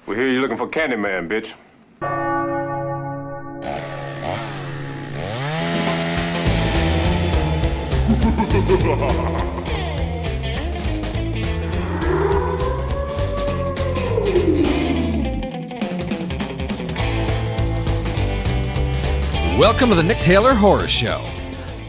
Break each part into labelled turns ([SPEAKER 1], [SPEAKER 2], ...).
[SPEAKER 1] We hear you looking for Candyman, bitch.
[SPEAKER 2] Welcome to the Nick Taylor Horror Show.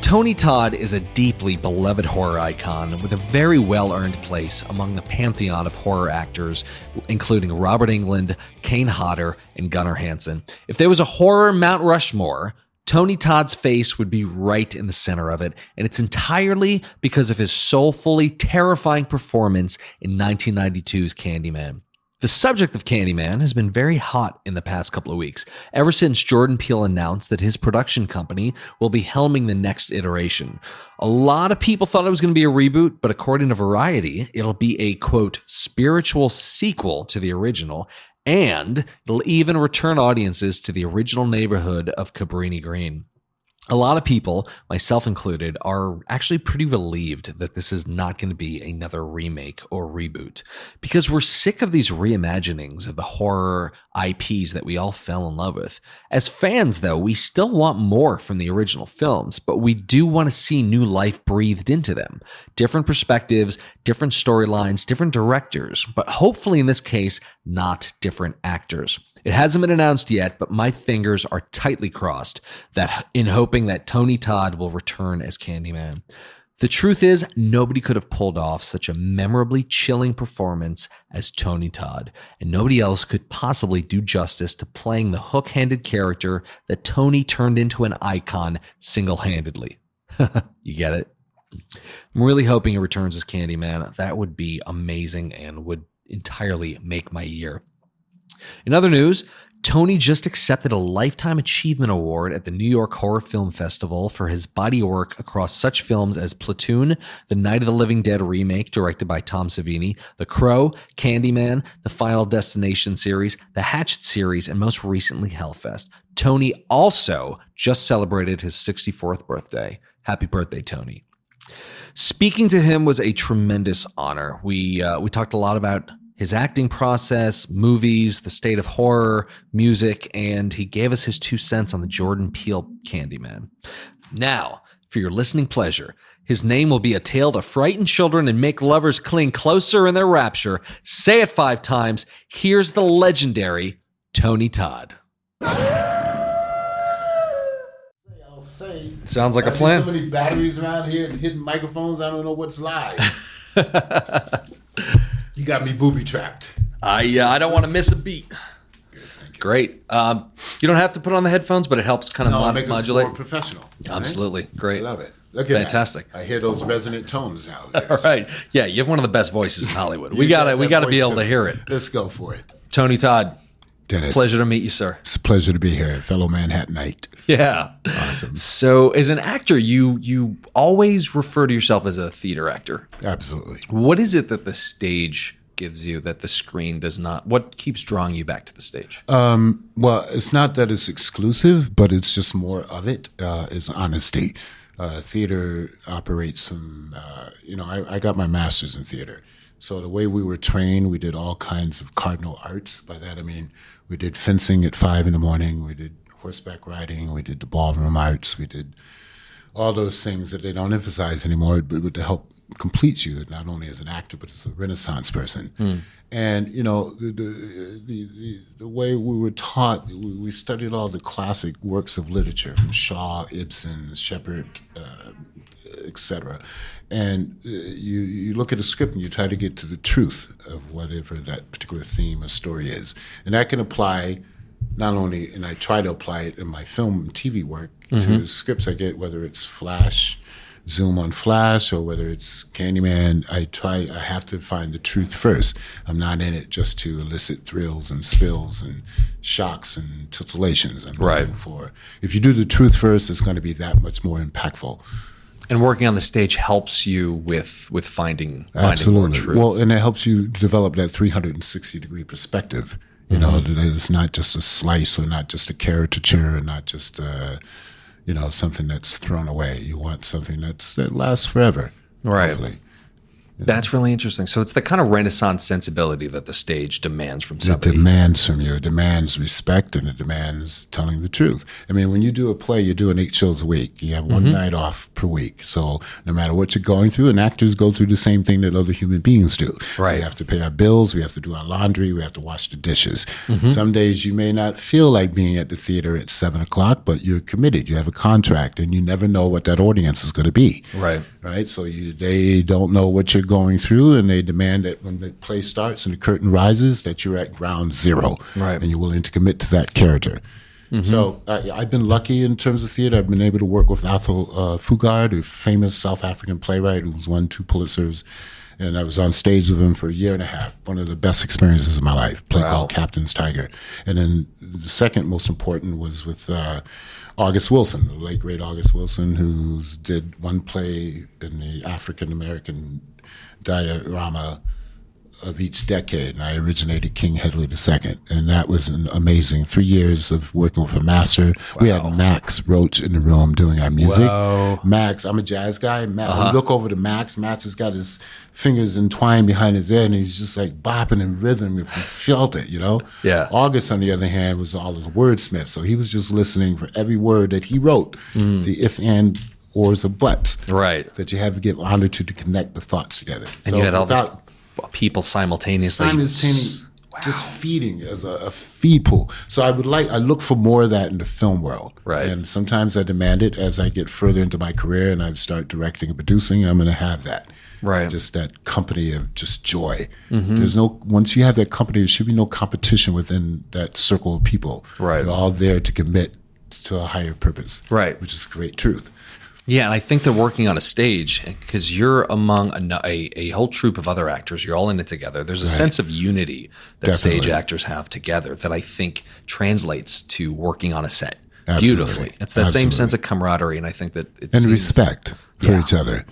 [SPEAKER 2] Tony Todd is a deeply beloved horror icon with a very well-earned place among the pantheon of horror actors, including Robert Englund, Kane Hodder, and Gunnar Hansen. If there was a horror Mount Rushmore, Tony Todd's face would be right in the center of it, and it's entirely because of his soulfully terrifying performance in 1992's Candyman. The subject of Candyman has been very hot in the past couple of weeks, ever since Jordan Peele announced that his production company will be helming the next iteration. A lot of people thought it was going to be a reboot, but according to Variety, it'll be a, quote, spiritual sequel to the original, and it'll even return audiences to the original neighborhood of Cabrini Greene. A lot of people, myself included, are actually pretty relieved that this is not going to be another remake or reboot, because we're sick of these reimaginings of the horror IPs that we all fell in love with. As fans, though, we still want more from the original films, but we do want to see new life breathed into them. Different perspectives, different storylines, different directors, but hopefully in this case, not different actors. It hasn't been announced yet, but my fingers are tightly crossed that in hoping that Tony Todd will return as Candyman. The truth is, nobody could have pulled off such a memorably chilling performance as Tony Todd, and nobody else could possibly do justice to playing the hook-handed character that Tony turned into an icon single-handedly. You get it? I'm really hoping he returns as Candyman. That would be amazing and would entirely make my year. In other news, Tony just accepted a Lifetime Achievement Award at the New York Horror Film Festival for his body of work across such films as Platoon, the Night of the Living Dead remake directed by Tom Savini, The Crow, Candyman, the Final Destination series, the Hatchet series, and most recently Hellfest. Tony also just celebrated his 64th birthday. Happy birthday, Tony. Speaking to him was a tremendous honor. We talked a lot about his acting process, movies, the state of horror, music, and he gave us his 2 cents on the Jordan Peele Candyman. Now, for your listening pleasure, his name will be a tale to frighten children and make lovers cling closer in their rapture. Say it 5 times. Here's the legendary Tony Todd. Sounds like a plan.
[SPEAKER 3] So many batteries around here and hidden microphones. I don't know what's live. You got me booby trapped.
[SPEAKER 2] I don't want to miss a beat.
[SPEAKER 3] Good,
[SPEAKER 2] great. You don't have to put on the headphones, but it helps kind of
[SPEAKER 3] make
[SPEAKER 2] modulate.
[SPEAKER 3] us more professional.
[SPEAKER 2] Absolutely.
[SPEAKER 3] Right?
[SPEAKER 2] Great.
[SPEAKER 3] I love it. Look at
[SPEAKER 2] Fantastic.
[SPEAKER 3] That. I hear those resonant tones now.
[SPEAKER 2] All right. Yeah, you have one of the best voices in Hollywood. We gotta be able to hear it.
[SPEAKER 3] Let's go for it.
[SPEAKER 2] Tony Todd.
[SPEAKER 3] Dennis.
[SPEAKER 2] Pleasure to meet you, sir.
[SPEAKER 3] It's a pleasure to be here, fellow Manhattanite.
[SPEAKER 2] Yeah.
[SPEAKER 3] Awesome.
[SPEAKER 2] So as an actor, you always refer to yourself as a theater actor.
[SPEAKER 3] Absolutely.
[SPEAKER 2] What is it that the stage gives you that the screen does not? What keeps drawing you back to the stage?
[SPEAKER 3] Well, it's not that it's exclusive, but it's just more of it, is honesty. Theater operates from, I got my master's in theater. So the way we were trained, we did all kinds of cardinal arts. By that I mean, we did fencing at 5 a.m. We did horseback riding. We did the ballroom arts. We did all those things that they don't emphasize anymore, but to help complete you, not only as an actor, but as a Renaissance person. And, the way we were taught, we studied all the classic works of literature from Shaw, Ibsen, Shepard, etc. And you look at a script and you try to get to the truth of whatever that particular theme or story is. And that can apply not only, and I try to apply it in my film and TV work, to the scripts I get, whether it's Flash, Zoom on Flash, or whether it's Candyman. I have to find the truth first. I'm not in it just to elicit thrills and spills and shocks and titillations. I'm looking for, if you do the truth first, it's going to be that much more impactful.
[SPEAKER 2] And working on the stage helps you with finding
[SPEAKER 3] Absolutely.
[SPEAKER 2] more truth.
[SPEAKER 3] Well, and it helps you develop that 360-degree perspective. You know, that it's not just a slice or not just a caricature or not just, something that's thrown away. You want something that lasts forever.
[SPEAKER 2] Right.
[SPEAKER 3] Hopefully.
[SPEAKER 2] That's really interesting. So it's the kind of Renaissance sensibility that the stage demands from
[SPEAKER 3] It
[SPEAKER 2] somebody.
[SPEAKER 3] demands from you. It demands respect, and it demands telling the truth. I mean, when you do a play, you're doing 8 shows a week. You have one night off per week. So no matter what you're going through, and actors go through the same thing that other human beings do.
[SPEAKER 2] Right.
[SPEAKER 3] We have to pay our bills. We have to do our laundry. We have to wash the dishes. Some days you may not feel like being at the theater at 7 o'clock, but you're committed. You have a contract, and you never know what that audience is going to be.
[SPEAKER 2] Right.
[SPEAKER 3] Right. So they don't know what you're going through, and they demand that when the play starts and the curtain rises, that you're at ground zero.
[SPEAKER 2] Right.
[SPEAKER 3] And you're willing to commit to that character. So I've been lucky in terms of theater. I've been able to work with Athol Fugard, a famous South African playwright who's won 2 Pulitzers. And I was on stage with him for a year and a half. One of the best experiences of my life. Play called Captain's Tiger. And then the second most important was with August Wilson, the late great August Wilson, who did one play in the African American diorama of each decade, and I originated King Hedley II, and that was an amazing 3 years of working with a master. We had Max Roach in the room doing our music. Max, I'm a jazz guy. Max, you look over to Max. Max has got his fingers entwined behind his head, and he's just like bopping in rhythm if you felt it, you know?
[SPEAKER 2] Yeah.
[SPEAKER 3] August, on the other hand, was all his wordsmith, so he was just listening for every word that he wrote, the if, and, ors, or buts.
[SPEAKER 2] Right.
[SPEAKER 3] That you have to get honored to connect the thoughts together.
[SPEAKER 2] And
[SPEAKER 3] so
[SPEAKER 2] you had all these
[SPEAKER 3] without
[SPEAKER 2] people simultaneously.
[SPEAKER 3] just feeding as a feed pool. So I look for more of that in the film world.
[SPEAKER 2] Right.
[SPEAKER 3] And sometimes I demand it as I get further into my career and I start directing and producing, I'm going to have that.
[SPEAKER 2] Right.
[SPEAKER 3] Just that company of just joy. Once you have that company, there should be no competition within that circle of people.
[SPEAKER 2] Right.
[SPEAKER 3] They're all there to commit to a higher purpose.
[SPEAKER 2] Right.
[SPEAKER 3] Which is great truth.
[SPEAKER 2] Yeah, and I think they're working on a stage because you're among a whole troupe of other actors. You're all in it together. There's a sense of unity that
[SPEAKER 3] Definitely.
[SPEAKER 2] stage actors have together that I think translates to working on a set
[SPEAKER 3] Absolutely.
[SPEAKER 2] beautifully. It's that same sense of camaraderie, and I think that it's
[SPEAKER 3] And respect for each other.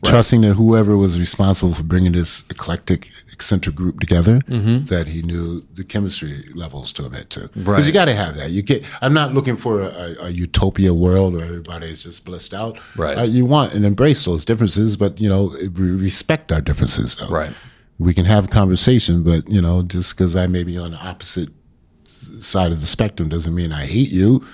[SPEAKER 3] Trusting that whoever was responsible for bringing this eclectic, eccentric group together, that he knew the chemistry levels to admit to. Because you got to have that. You can't. I'm not looking for a utopia world where everybody's just blissed out.
[SPEAKER 2] Right.
[SPEAKER 3] You want and embrace those differences, but we respect our differences. Though.
[SPEAKER 2] Right.
[SPEAKER 3] We can have a conversation, but just because I may be on the opposite side of the spectrum doesn't mean I hate you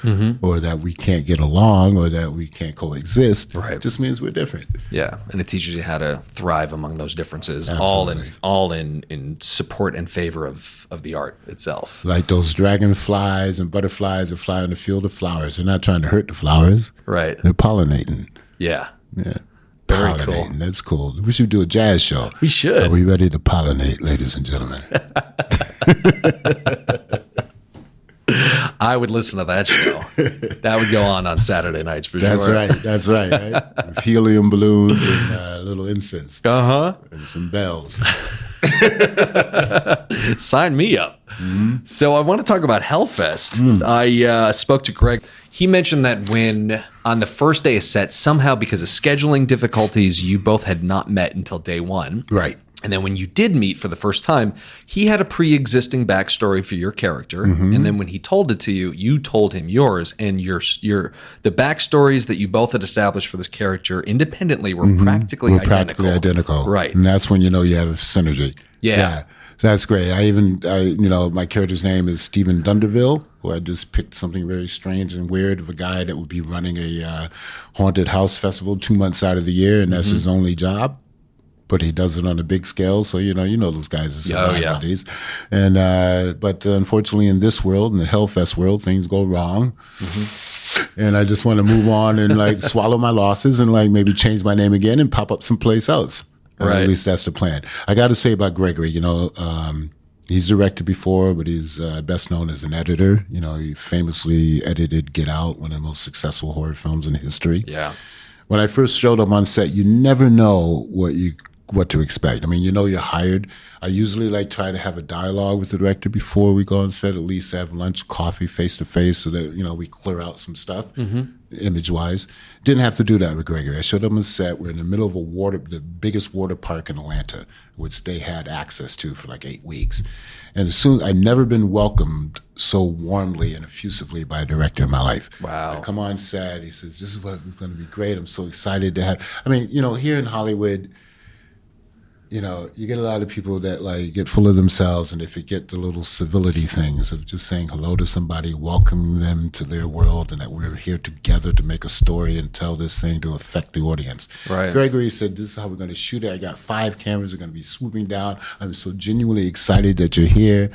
[SPEAKER 3] or that we can't get along or that we can't coexist.
[SPEAKER 2] Right.
[SPEAKER 3] It just means we're different.
[SPEAKER 2] Yeah, and it teaches you how to thrive among those differences,
[SPEAKER 3] Absolutely.
[SPEAKER 2] all in support and favor of the art itself.
[SPEAKER 3] Like those dragonflies and butterflies that fly on the field of flowers. They're not trying to hurt the flowers.
[SPEAKER 2] Right.
[SPEAKER 3] They're pollinating.
[SPEAKER 2] Yeah.
[SPEAKER 3] Yeah.
[SPEAKER 2] Very cool.
[SPEAKER 3] Pollinating. That's cool. We should do a jazz show.
[SPEAKER 2] We should.
[SPEAKER 3] Are we ready to pollinate, ladies and gentlemen?
[SPEAKER 2] I would listen to that show. That would go on Saturday nights for
[SPEAKER 3] That's
[SPEAKER 2] sure.
[SPEAKER 3] right. That's right. With helium balloons and a little incense
[SPEAKER 2] Uh-huh.
[SPEAKER 3] and some bells.
[SPEAKER 2] Sign me up. So I want to talk about Hellfest. I spoke to Greg. He mentioned that when on the first day of set, somehow because of scheduling difficulties, you both had not met until day one.
[SPEAKER 3] Right.
[SPEAKER 2] And then when you did meet for the first time, he had a pre-existing backstory for your character. And then when he told it to you, you told him yours. And your the backstories that you both had established for this character independently were practically identical.
[SPEAKER 3] Practically identical.
[SPEAKER 2] Right.
[SPEAKER 3] And that's when you know you have synergy.
[SPEAKER 2] Yeah.
[SPEAKER 3] So that's great. My character's name is Stephen Dunderville, who I just picked something very strange and weird of a guy that would be running a haunted house festival 2 months out of the year, and that's his only job. But he does it on a big scale, so you know those guys are buddies. And but unfortunately, in this world, in the Hellfest world, things go wrong. And I just want to move on and swallow my losses and maybe change my name again and pop up someplace else.
[SPEAKER 2] Right.
[SPEAKER 3] At least that's the plan. I got to say about Gregory, he's directed before, but he's best known as an editor. He famously edited Get Out, one of the most successful horror films in history.
[SPEAKER 2] Yeah.
[SPEAKER 3] When I first showed up on set, you never know what to expect. I mean, you're hired. I usually try to have a dialogue with the director before we go on set, at least have lunch, coffee, face to face, so that, we clear out some stuff, image wise. Didn't have to do that with Gregory. I showed up on set. We're in the middle of the biggest water park in Atlanta, which they had access to for 8 weeks. And I'd never been welcomed so warmly and effusively by a director in my life.
[SPEAKER 2] Wow.
[SPEAKER 3] I come on set. He says, "This is what is going to be great. I'm so excited to have." I mean, here in Hollywood, you get a lot of people that like get full of themselves and they forget the little civility things of just saying hello to somebody, welcoming them to their world, and that we're here together to make a story and tell this thing to affect the audience.
[SPEAKER 2] Right.
[SPEAKER 3] Gregory said, this is how we're going to shoot it. I got 5 cameras. They're going to be swooping down. I'm so genuinely excited that you're here.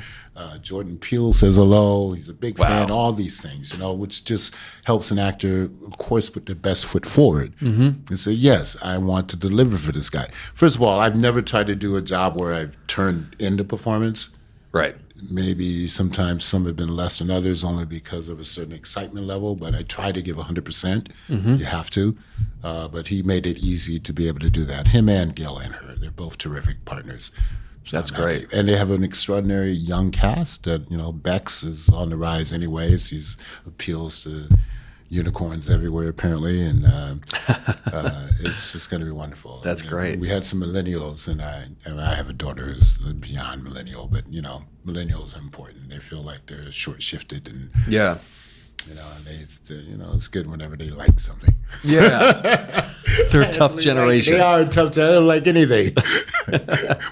[SPEAKER 3] Jordan Peele says hello. He's a big fan. All these things, which just helps an actor, of course, put their best foot forward and say, yes, I want to deliver for this guy. First of all, I've never tried to do a job where I've turned into performance.
[SPEAKER 2] Right.
[SPEAKER 3] Maybe sometimes some have been less than others only because of a certain excitement level, but I try to give 100%. You have to. But he made it easy to be able to do that. Him and Gil and her, they're both terrific partners. So
[SPEAKER 2] that's great.
[SPEAKER 3] And they have an extraordinary young cast that, Bex is on the rise anyways. He appeals to unicorns everywhere, apparently. And it's just going to be wonderful.
[SPEAKER 2] That's great.
[SPEAKER 3] We had some millennials, and I have a daughter who's beyond millennial, but, millennials are important. They feel like they're short-shifted and...
[SPEAKER 2] Yeah.
[SPEAKER 3] It's good whenever they like something.
[SPEAKER 2] Yeah. They're a tough generation.
[SPEAKER 3] They are a tough generation. They don't like anything.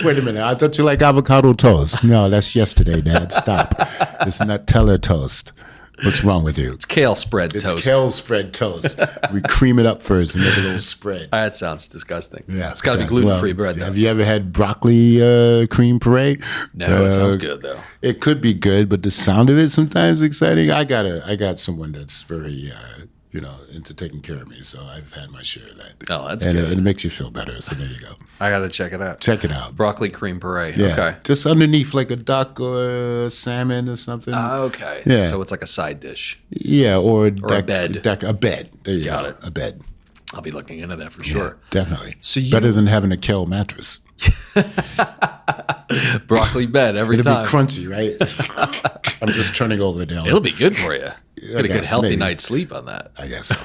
[SPEAKER 3] Wait a minute. I thought you like avocado toast. No, that's yesterday, Dad. Stop. It's Nutella toast. What's wrong with you?
[SPEAKER 2] It's kale spread toast.
[SPEAKER 3] It's kale spread toast. We cream it up first and make a little spread.
[SPEAKER 2] That sounds disgusting.
[SPEAKER 3] Yeah,
[SPEAKER 2] it's got to be gluten-free bread, though.
[SPEAKER 3] Have you ever had broccoli cream puree?
[SPEAKER 2] No, it sounds good, though.
[SPEAKER 3] It could be good, but the sound of it sometimes exciting. I got someone that's very into taking care of me, so I've had my share of that.
[SPEAKER 2] Oh, that's
[SPEAKER 3] good.
[SPEAKER 2] And
[SPEAKER 3] it makes you feel better, so there you go.
[SPEAKER 2] I got to check it out.
[SPEAKER 3] Check it out.
[SPEAKER 2] Broccoli cream puree.
[SPEAKER 3] Yeah.
[SPEAKER 2] Okay.
[SPEAKER 3] Just underneath like a duck or a salmon or something.
[SPEAKER 2] Okay.
[SPEAKER 3] Yeah.
[SPEAKER 2] So it's like a side dish.
[SPEAKER 3] Yeah, or a
[SPEAKER 2] bed.
[SPEAKER 3] A bed. There you
[SPEAKER 2] got
[SPEAKER 3] go.
[SPEAKER 2] it.
[SPEAKER 3] A bed.
[SPEAKER 2] I'll be looking into that for sure.
[SPEAKER 3] Yeah, definitely.
[SPEAKER 2] So
[SPEAKER 3] better than having a kale mattress.
[SPEAKER 2] Broccoli bed every time.
[SPEAKER 3] It'll be crunchy, right? I'm just turning over now.
[SPEAKER 2] It'll be good for you. Get a good healthy night's sleep on that.
[SPEAKER 3] I guess so.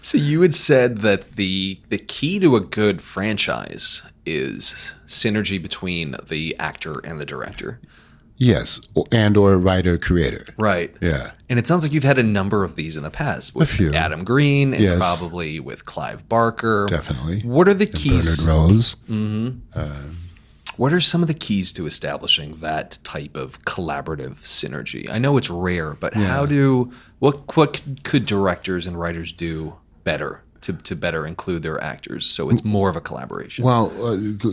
[SPEAKER 2] So you had said that the key to a good franchise is synergy between the actor and the director.
[SPEAKER 3] Yes, or writer creator.
[SPEAKER 2] Right.
[SPEAKER 3] Yeah.
[SPEAKER 2] And it sounds like you've had a number of these in the past with
[SPEAKER 3] a few.
[SPEAKER 2] Adam Green and
[SPEAKER 3] yes.
[SPEAKER 2] probably with Clive Barker.
[SPEAKER 3] Definitely.
[SPEAKER 2] What are the keys?
[SPEAKER 3] Bernard Rose.
[SPEAKER 2] What are some of the keys to establishing that type of collaborative synergy? I know it's rare, but what could directors and writers do better to better include their actors so it's more of a collaboration?
[SPEAKER 3] Well,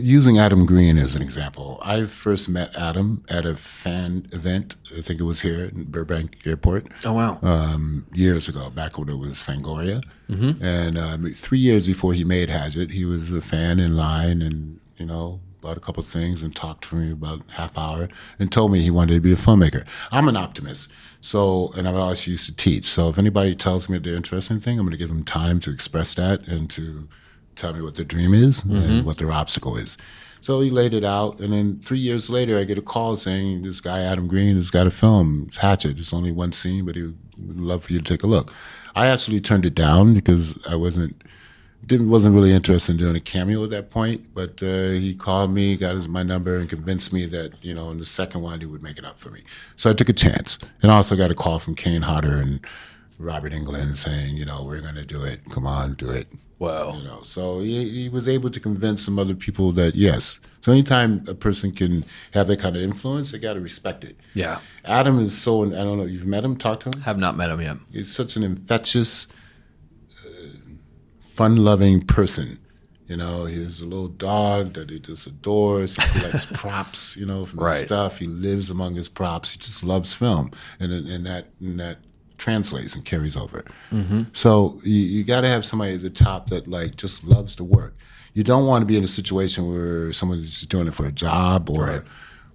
[SPEAKER 3] using Adam Green as an example, I first met Adam at a fan event. I think it was here in Burbank Airport.
[SPEAKER 2] Oh, wow.
[SPEAKER 3] Years ago, back when it was Fangoria. And 3 years before he made Hatchet, he was a fan in line and, bought a couple of things and talked for me about half hour and told me he wanted to be a filmmaker. I'm an optimist. So, and I've always used to teach. So if anybody tells me they're interested in anything, I'm going to give them time to express that and to tell me what their dream is and what their obstacle is. So he laid it out. And then 3 years later, I get a call saying, this guy, Adam Green, has got a film. It's Hatchet. It's only one scene, but he would love for you to take a look. I actually turned it down because I wasn't really interested in doing a cameo at that point, but he called me, got my number, and convinced me that, in the second one, he would make it up for me. So I took a chance. And I also got a call from Kane Hodder and Robert Englund saying, we're going to do it. Come on, do it.
[SPEAKER 2] Wow.
[SPEAKER 3] So he was able to convince some other people that, yes. So anytime a person can have that kind of influence, they got to respect it.
[SPEAKER 2] Yeah.
[SPEAKER 3] Adam is so, I don't know, you've met him, talked to him?
[SPEAKER 2] Have not met him yet.
[SPEAKER 3] He's such an infectious, fun-loving person. He has a little dog that he just adores. He collects props, from his stuff. He lives among his props. He just loves film, and that translates and carries over. So you got to have somebody at the top that just loves to work. You don't want to be in a situation where someone's just doing it for a job or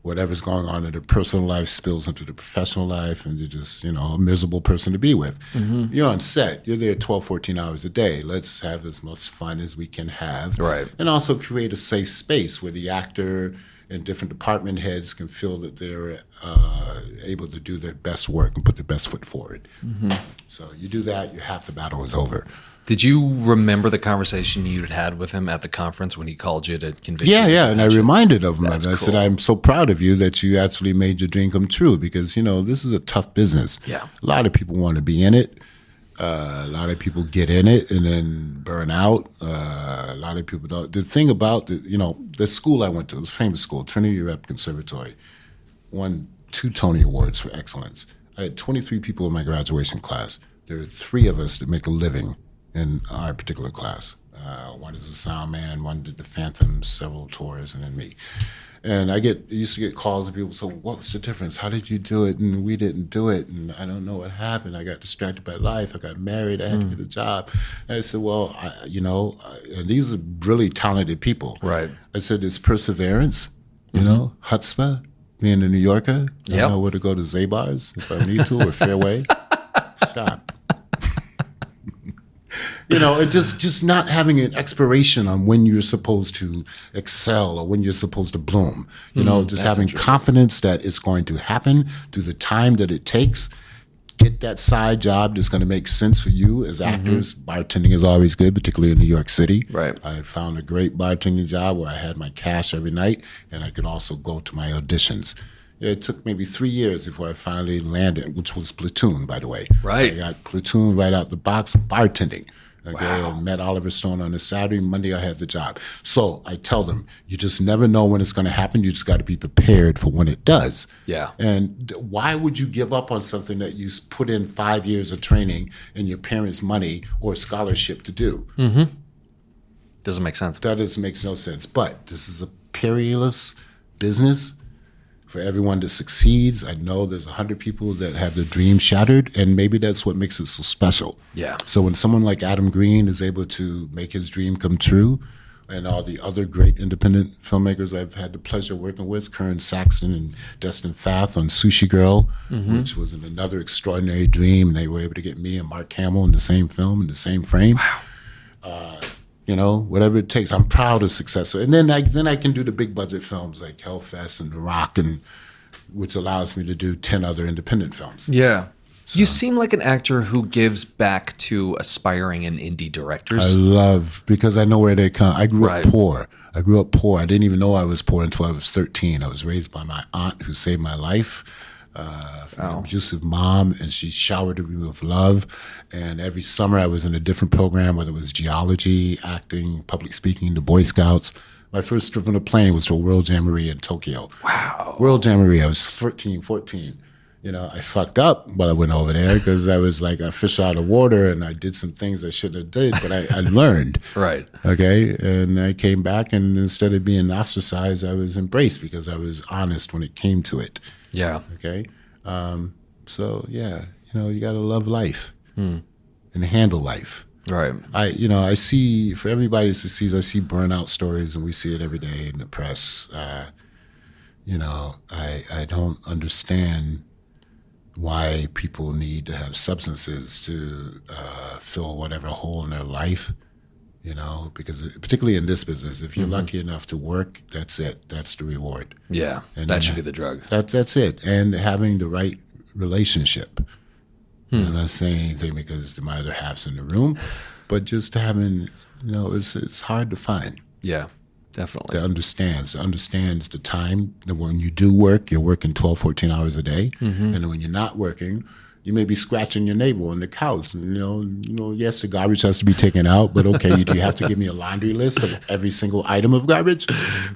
[SPEAKER 3] whatever's going on in their personal life spills into the professional life and you're just, a miserable person to be with. You're on set. You're there 12, 14 hours a day. Let's have as much fun as we can have.
[SPEAKER 2] Right.
[SPEAKER 3] And also create a safe space where the actor and different department heads can feel that they're able to do their best work and put their best foot forward. So you do that, half the battle is over.
[SPEAKER 2] Did you remember the conversation you'd had with him at the conference when he called you to convince you?
[SPEAKER 3] Yeah, and I reminded him.
[SPEAKER 2] That's
[SPEAKER 3] I said,
[SPEAKER 2] cool.
[SPEAKER 3] I'm so proud of you that you actually made your dream come true because, this is a tough business.
[SPEAKER 2] Yeah.
[SPEAKER 3] A lot of people want to be in it. A lot of people get in it and then burn out. A lot of people don't. The thing about the school I went to, it was a famous school, Trinity Rep Conservatory, won 2 Tony Awards for excellence. I had 23 people in my graduation class. There are 3 of us that make a living in our particular class. One is a sound man, one did the Phantom, several tours, and then me. And I used to get calls and people say, what's the difference? How did you do it? And we didn't do it. And I don't know what happened. I got distracted by life. I got married. I had to get a job. And I said, well, and these are really talented people.
[SPEAKER 2] Right.
[SPEAKER 3] I said, it's perseverance, chutzpah, being a New Yorker. I know where to go to Zabar's if I need to, or Fairway. Stop. And just not having an expiration on when you're supposed to excel or when you're supposed to bloom. Just having confidence that it's going to happen through the time that it takes. Get that side job that's going to make sense for you as actors. Bartending is always good, particularly in New York City.
[SPEAKER 2] Right.
[SPEAKER 3] I found a great bartending job where I had my cash every night, and I could also go to my auditions. It took maybe 3 years before I finally landed, which was Platoon, by the way.
[SPEAKER 2] Right.
[SPEAKER 3] I got Platoon right out the box, bartending. Okay,
[SPEAKER 2] Wow.
[SPEAKER 3] I met Oliver Stone on a Saturday. Monday, I had the job. So I tell them, you just never know when it's going to happen. You just got to be prepared for when it does.
[SPEAKER 2] Yeah.
[SPEAKER 3] And why would you give up on something that you put in 5 years of training and your parents' money or scholarship to do?
[SPEAKER 2] Doesn't make sense.
[SPEAKER 3] That makes no sense. But this is a perilous business. For everyone that succeeds, I know there's 100 people that have their dream shattered, and maybe that's what makes it so special.
[SPEAKER 2] Yeah.
[SPEAKER 3] So when someone like Adam Green is able to make his dream come true, and all the other great independent filmmakers I've had the pleasure of working with, Karen Saxton and Destin Fath on Sushi Girl, which was another extraordinary dream, and they were able to get me and Mark Hamill in the same film, in the same frame.
[SPEAKER 2] Wow.
[SPEAKER 3] Whatever it takes. I'm proud of success. And then I can do the big budget films like Hellfest and The Rock, which allows me to do 10 other independent films.
[SPEAKER 2] Yeah. You seem like an actor who gives back to aspiring and indie directors.
[SPEAKER 3] Because I know where they come. I grew
[SPEAKER 2] Right.
[SPEAKER 3] up poor. I didn't even know I was poor until I was 13. I was raised by my aunt who saved my life. From an abusive mom, and she showered me with love. And every summer I was in a different program, whether it was geology, acting, public speaking, the Boy Scouts. My first trip on a plane was to World Jamboree in Tokyo.
[SPEAKER 2] Wow.
[SPEAKER 3] World Jamboree, I was 13, 14. I fucked up while I went over there because I was like a fish out of water, and I did some things I shouldn't have did, but I learned.
[SPEAKER 2] Right.
[SPEAKER 3] Okay. And I came back, and instead of being ostracized, I was embraced because I was honest when it came to it.
[SPEAKER 2] Yeah.
[SPEAKER 3] Okay. So yeah, you got to love life and handle life.
[SPEAKER 2] Right.
[SPEAKER 3] I see, for everybody that succeeds, I see burnout stories, and we see it every day in the press. I don't understand why people need to have substances to fill whatever hole in their life. Because particularly in this business, if you're lucky enough to work, that's it. That's the reward.
[SPEAKER 2] Yeah.
[SPEAKER 3] And
[SPEAKER 2] that should be the drug.
[SPEAKER 3] That's it. And having the right relationship. I'm not saying anything because my other half's in the room, but just having, it's hard to find.
[SPEAKER 2] Yeah, definitely.
[SPEAKER 3] That understands the time. That when you do work, you're working 12, 14 hours a day. And then when you're not working, you may be scratching your neighbor on the couch. Yes, the garbage has to be taken out, but okay, do you have to give me a laundry list of every single item of garbage?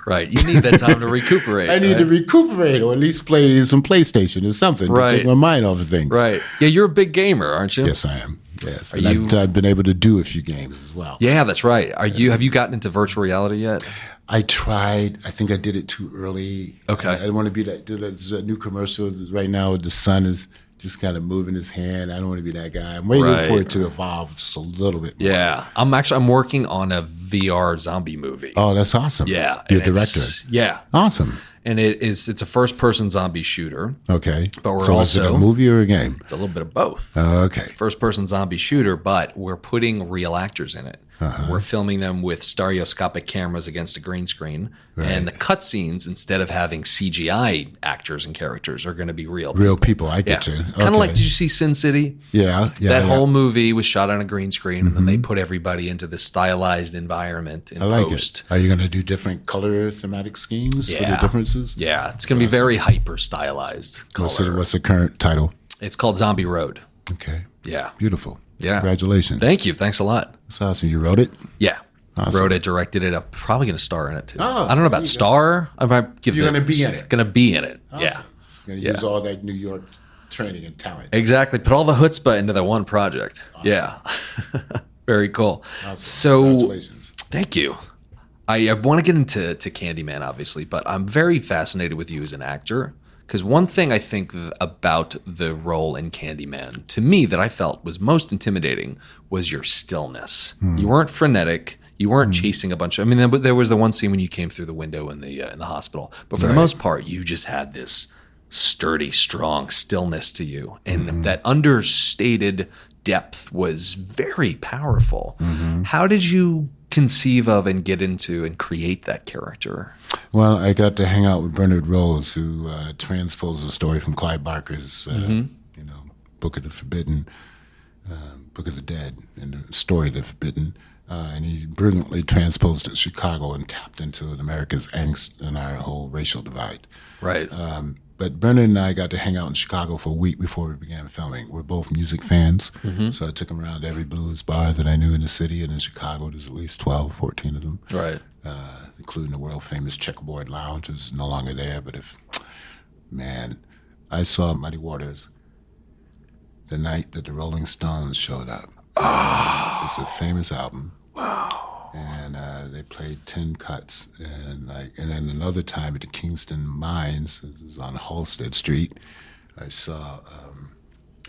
[SPEAKER 2] Right. You need that time to recuperate.
[SPEAKER 3] I need to recuperate, or at least play some PlayStation or something to take my mind off of things.
[SPEAKER 2] Right. Yeah, you're a big gamer, aren't you?
[SPEAKER 3] Yes, I am. Yes.
[SPEAKER 2] Are
[SPEAKER 3] And
[SPEAKER 2] you-
[SPEAKER 3] I've been able to do a few games as well.
[SPEAKER 2] Yeah, that's right. Have you gotten into virtual reality yet?
[SPEAKER 3] I tried. I think I did it too early.
[SPEAKER 2] Okay.
[SPEAKER 3] I don't want to be that. There's a new commercial right now. The sun is just kind of moving his hand. I don't want to be that guy. I'm waiting for it to evolve just a little bit more.
[SPEAKER 2] Yeah. I'm working on a VR zombie movie.
[SPEAKER 3] Oh, that's awesome.
[SPEAKER 2] Yeah.
[SPEAKER 3] You're
[SPEAKER 2] and
[SPEAKER 3] a director.
[SPEAKER 2] Yeah.
[SPEAKER 3] Awesome.
[SPEAKER 2] And it's a first person zombie shooter.
[SPEAKER 3] Okay.
[SPEAKER 2] But we're
[SPEAKER 3] so is it
[SPEAKER 2] also-
[SPEAKER 3] a movie or a game?
[SPEAKER 2] It's a little bit of both.
[SPEAKER 3] Okay.
[SPEAKER 2] First person zombie shooter, but we're putting real actors in it. We're filming them with stereoscopic cameras against a green screen. And the cutscenes, instead of having CGI actors and characters, are going to be real people.
[SPEAKER 3] Real people. I
[SPEAKER 2] Yeah.
[SPEAKER 3] get you.
[SPEAKER 2] Kind of like, did you see Sin City?
[SPEAKER 3] Yeah.
[SPEAKER 2] That whole movie was shot on a green screen, and then they put everybody into this stylized environment in
[SPEAKER 3] I like
[SPEAKER 2] post.
[SPEAKER 3] it. Are you going to do different color thematic schemes for the
[SPEAKER 2] Yeah.
[SPEAKER 3] differences?
[SPEAKER 2] Yeah, it's going to be very hyper stylized.
[SPEAKER 3] What's the current title?
[SPEAKER 2] It's called Zombie Road.
[SPEAKER 3] Okay.
[SPEAKER 2] Yeah.
[SPEAKER 3] Beautiful.
[SPEAKER 2] Yeah.
[SPEAKER 3] Congratulations.
[SPEAKER 2] Thank you. Thanks a lot.
[SPEAKER 3] That's awesome. You wrote it?
[SPEAKER 2] Yeah.
[SPEAKER 3] Awesome.
[SPEAKER 2] Wrote it, directed it. I'm probably going to star in it too.
[SPEAKER 3] Oh,
[SPEAKER 2] I don't know about star. I might give
[SPEAKER 3] You're gonna be in it.
[SPEAKER 2] Going to be in it.
[SPEAKER 3] Awesome.
[SPEAKER 2] Yeah.
[SPEAKER 3] You're gonna use all that New York training and talent.
[SPEAKER 2] Exactly. Put all the chutzpah into that one project.
[SPEAKER 3] Awesome.
[SPEAKER 2] Yeah. Very cool.
[SPEAKER 3] Awesome.
[SPEAKER 2] So,
[SPEAKER 3] Congratulations.
[SPEAKER 2] thank you. I want to get into Candyman, obviously, but I'm very fascinated with you as an actor. Because one thing I think about the role in Candyman, to me, that I felt was most intimidating was your stillness. You weren't frenetic. You weren't chasing a bunch of. I mean, there was the one scene when you came through the window in the hospital, but for the most part, you just had this sturdy, strong stillness to you, and that understated depth was very powerful. How did you conceive of and get into and create that character?
[SPEAKER 3] Well, I got to hang out with Bernard Rose, who transposed the story from Clive Barker's, Book of the Forbidden, Book of the Dead, and the Story of the Forbidden. And he brilliantly transposed it to Chicago and tapped into America's angst and our whole racial divide.
[SPEAKER 2] Right.
[SPEAKER 3] But Bernard and I got to hang out in Chicago for a week before we began filming. We're both music fans, so I took him around to every blues bar that I knew in the city, and in Chicago there's at least 12, 14 of them.
[SPEAKER 2] Right.
[SPEAKER 3] Including the world-famous Checkerboard Lounge, which is no longer there. But I saw Muddy Waters the night that the Rolling Stones showed up. It's a famous album.
[SPEAKER 2] Wow.
[SPEAKER 3] And they played 10 cuts, and then another time at the Kingston Mines, it was on Halstead Street, I saw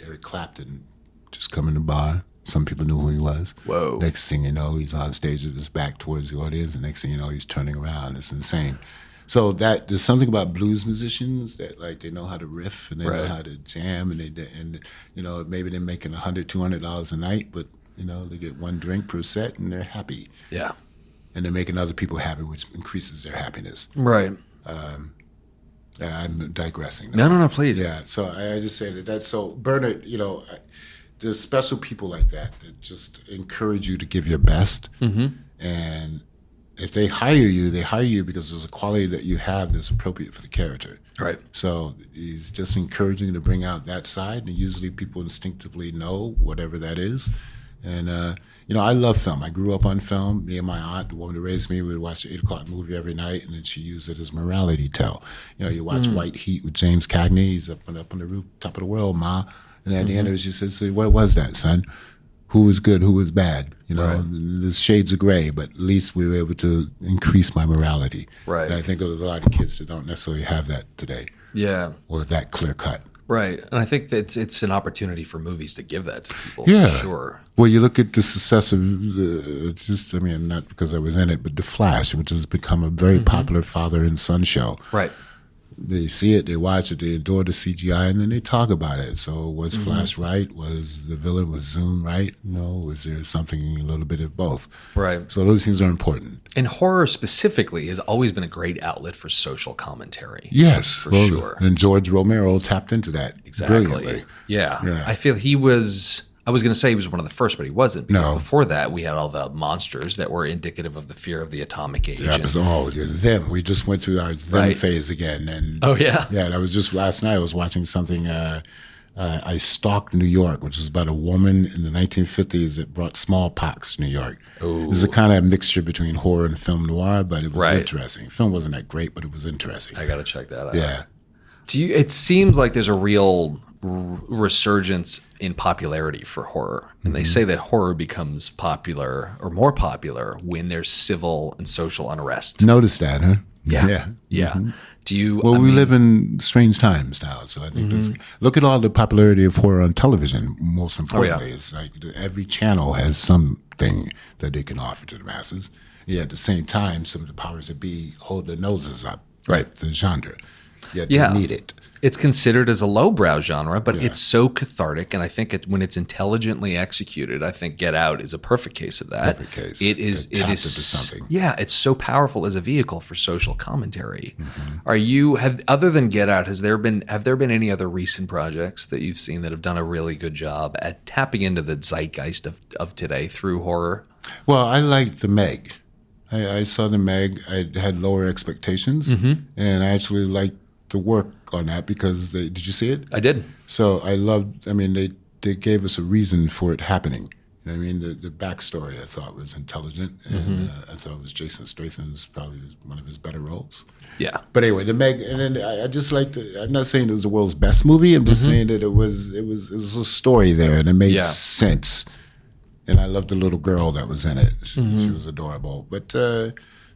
[SPEAKER 3] Eric Clapton just come in the bar. Some people knew who he was.
[SPEAKER 2] Whoa.
[SPEAKER 3] Next thing you know, he's on stage with his back towards the audience, and next thing you know, he's turning around. It's insane. So there's something about blues musicians that they know how to riff and they know how to jam, and maybe they're making $100, $200 a night, but they get one drink per set and they're happy.
[SPEAKER 2] Yeah.
[SPEAKER 3] And they're making other people happy, which increases their happiness.
[SPEAKER 2] Right.
[SPEAKER 3] I'm digressing.
[SPEAKER 2] No, please.
[SPEAKER 3] Yeah. So I just say that. So Bernard, there's special people like that just encourage you to give your best. And if they hire you because there's a quality that you have that's appropriate for the character.
[SPEAKER 2] Right.
[SPEAKER 3] So he's just encouraging you to bring out that side, and usually people instinctively know whatever that is. And I love film. I grew up on film. Me and my aunt, the woman who raised me, would watch the 8 o'clock movie every night, and then she used it as morality tale. You watch White Heat with James Cagney. He's up on the roof, top of the world, ma. And at the end of it, she says, "So what was that, son? Who was good? Who was bad? There's shades of gray, but at least we were able to increase my morality."
[SPEAKER 2] Right.
[SPEAKER 3] And I think there's a lot of kids that don't necessarily have that today.
[SPEAKER 2] Yeah.
[SPEAKER 3] Or that clear cut.
[SPEAKER 2] Right. And I think that it's an opportunity for movies to give that to people.
[SPEAKER 3] Yeah.
[SPEAKER 2] For sure.
[SPEAKER 3] Well, you look at the success of, not because I was in it, but The Flash, which has become a very popular father and son show.
[SPEAKER 2] Right.
[SPEAKER 3] They see it, they watch it, they adore the CGI, and then they talk about it. So was Flash right? Was the villain, was Zoom right? Was there something, a little bit of both?
[SPEAKER 2] Right.
[SPEAKER 3] So those things are important.
[SPEAKER 2] And horror specifically has always been a great outlet for social commentary.
[SPEAKER 3] Yes.
[SPEAKER 2] For sure.
[SPEAKER 3] And George Romero tapped into that brilliantly.
[SPEAKER 2] Exactly. Yeah. I feel I was going to say he was one of the first, but he wasn't. Because before that, we had all the monsters that were indicative of the fear of the atomic age.
[SPEAKER 3] Them. We just went through our them phase again. And Yeah, that was just last night. I was watching something. I Stalked New York, which was about a woman in the 1950s that brought smallpox to New York. It was a kind of mixture between horror and film noir, but it was interesting. Film wasn't that great, but it was interesting.
[SPEAKER 2] I got to check that out.
[SPEAKER 3] Yeah.
[SPEAKER 2] It seems like there's a real resurgence in popularity for horror. And they say that horror becomes popular or more popular when there's civil and social unrest.
[SPEAKER 3] Notice that, huh?
[SPEAKER 2] Yeah. Do you?
[SPEAKER 3] We live in strange times now, so I think look at all the popularity of horror on television. Most importantly, it's like every channel has something that they can offer to the masses. Yeah, at the same time, some of the powers that be hold their noses up, the genre. Yet they need it.
[SPEAKER 2] It's considered as a lowbrow genre, but it's so cathartic, and I think when it's intelligently executed, I think Get Out is a perfect case of that.
[SPEAKER 3] Perfect case.
[SPEAKER 2] It is something. Yeah, it's so powerful as a vehicle for social commentary. Other than Get Out, have there been any other recent projects that you've seen that have done a really good job at tapping into the zeitgeist of today through horror?
[SPEAKER 3] Well, I liked The Meg. I saw The Meg. I had lower expectations, and I actually liked the work on that because did you see it?
[SPEAKER 2] I did.
[SPEAKER 3] So I loved, they they gave us a reason for it happening. You know what I mean? The backstory I thought was intelligent, and I thought it was Jason Statham's probably one of his better roles.
[SPEAKER 2] Yeah.
[SPEAKER 3] But anyway, the Meg, and then I just like to. I'm not saying it was the world's best movie. I'm just saying that it was a story there, and it made sense. And I loved the little girl that was in it. She was adorable. But